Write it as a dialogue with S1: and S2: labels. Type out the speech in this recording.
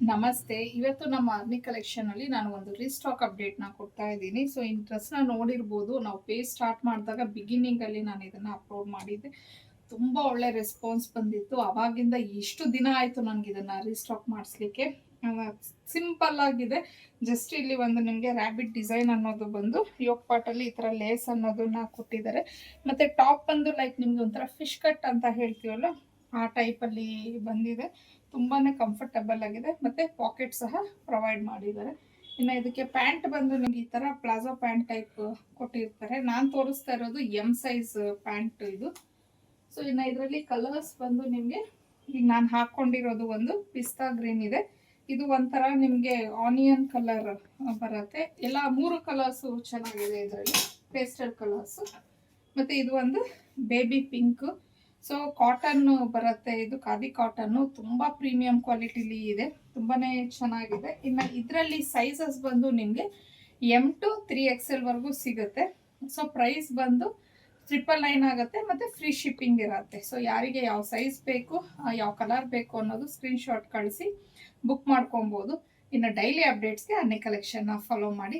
S1: ನಮಸ್ತೆ. ಇವತ್ತು ನಮ್ಮ ಆರ್ನಿ ಕಲೆಕ್ಷನಲ್ಲಿ ನಾನು ಒಂದು ರೀಸ್ಟಾಕ್ ಅಪ್ಡೇಟ್‌ನ ಕೊಡ್ತಾ ಇದ್ದೀನಿ. ಸೊ, ಈ ಡ್ರೆಸ್‌ನ ನೋಡಿರ್ಬೋದು. ನಾವು ಪೇಜ್ ಸ್ಟಾರ್ಟ್ ಮಾಡಿದಾಗ ಬಿಗಿನಿಂಗಲ್ಲಿ ನಾನು ಇದನ್ನ ಅಪ್ಲೋಡ್ ಮಾಡಿದ್ದೆ. ತುಂಬ ಒಳ್ಳೆ ರೆಸ್ಪಾನ್ಸ್ ಬಂದಿತ್ತು. ಅವಾಗಿಂದ ಎಷ್ಟು ದಿನ ಆಯಿತು ನನಗಿದನ್ನ ರೀಸ್ಟಾಕ್ ಮಾಡಿಸ್ಲಿಕ್ಕೆ. ಸಿಂಪಲ್ ಆಗಿದೆ. ಜಸ್ಟ್ ಇಲ್ಲಿ ಒಂದು ನಿಮಗೆ ರ್ಯಾಬಿಟ್ ಡಿಸೈನ್ ಅನ್ನೋದು ಬಂದು ಯೋಗ್ ಪಾಟಲ್ಲಿ ಈ ಥರ ಲೇಸ್ ಅನ್ನೋದನ್ನ ಕೊಟ್ಟಿದ್ದಾರೆ. ಮತ್ತು ಟಾಪ್ ಬಂದು ಲೈಕ್ ನಿಮ್ಗೆ ಒಂಥರ ಫಿಶ್ ಕಟ್ ಅಂತ ಹೇಳ್ತೀವಲ್ಲ, ಆ ಟೈಪಲ್ಲಿ ಬಂದಿದೆ. ತುಂಬಾ ಕಂಫರ್ಟಬಲ್ ಆಗಿದೆ. ಮತ್ತು ಪಾಕೆಟ್ ಸಹ ಪ್ರೊವೈಡ್ ಮಾಡಿದ್ದಾರೆ. ಇನ್ನು ಇದಕ್ಕೆ ಪ್ಯಾಂಟ್ ಬಂದು ನಿಮ್ಗೆ ಈ ಥರ ಪ್ಲಾಜೋ ಪ್ಯಾಂಟ್ ಟೈಪ್ ಕೊಟ್ಟಿರ್ತಾರೆ. ನಾನು ತೋರಿಸ್ತಾ ಇರೋದು ಎಮ್ ಸೈಜ್ ಪ್ಯಾಂಟ್ ಇದು. ಸೊ ಇನ್ನು ಇದರಲ್ಲಿ ಕಲರ್ಸ್ ಬಂದು ನಿಮಗೆ ಈಗ ನಾನು ಹಾಕೊಂಡಿರೋದು ಒಂದು ಪಿಸ್ತಾ ಗ್ರೀನ್ ಇದೆ. ಇದು ಒಂಥರ ನಿಮಗೆ ಆನಿಯನ್ ಕಲರ್ ಬರುತ್ತೆ. ಎಲ್ಲ 3 ಕಲರ್ಸು ಚೆನ್ನಾಗಿದೆ ಇದರಲ್ಲಿ, ಪೇಸ್ಟಲ್ ಕಲರ್ಸು. ಮತ್ತು ಇದು ಒಂದು ಬೇಬಿ ಪಿಂಕ್. ಸೊ ಕಾಟನ್ ಬರುತ್ತೆ, ಇದು ಖಾದಿ ಕಾಟನ್ನು. ತುಂಬ ಪ್ರೀಮಿಯಂ ಕ್ವಾಲಿಟಿಲಿ ಇದೆ, ತುಂಬಾ ಚೆನ್ನಾಗಿದೆ. ಇನ್ನು ಇದರಲ್ಲಿ ಸೈಜಸ್ ಬಂದು ನಿಮಗೆ ಎಮ್ ಟು 3XL ವರೆಗೂ ಸಿಗುತ್ತೆ. ಸೊ ಪ್ರೈಸ್ ಬಂದು 999 ಆಗುತ್ತೆ ಮತ್ತು ಫ್ರೀ ಶಿಪ್ಪಿಂಗ್ ಇರುತ್ತೆ. ಸೊ ಯಾರಿಗೆ ಯಾವ ಸೈಜ್ ಬೇಕು, ಯಾವ ಕಲರ್ ಬೇಕು ಅನ್ನೋದು ಸ್ಕ್ರೀನ್ಶಾಟ್ ಕಳಿಸಿ ಬುಕ್ ಮಾಡ್ಕೊಬೋದು. ಇನ್ನು ಡೈಲಿ ಅಪ್ಡೇಟ್ಸ್ಗೆ ಅನ್ನಿ ಕಲೆಕ್ಷನ್ನ ಫಾಲೋ ಮಾಡಿ.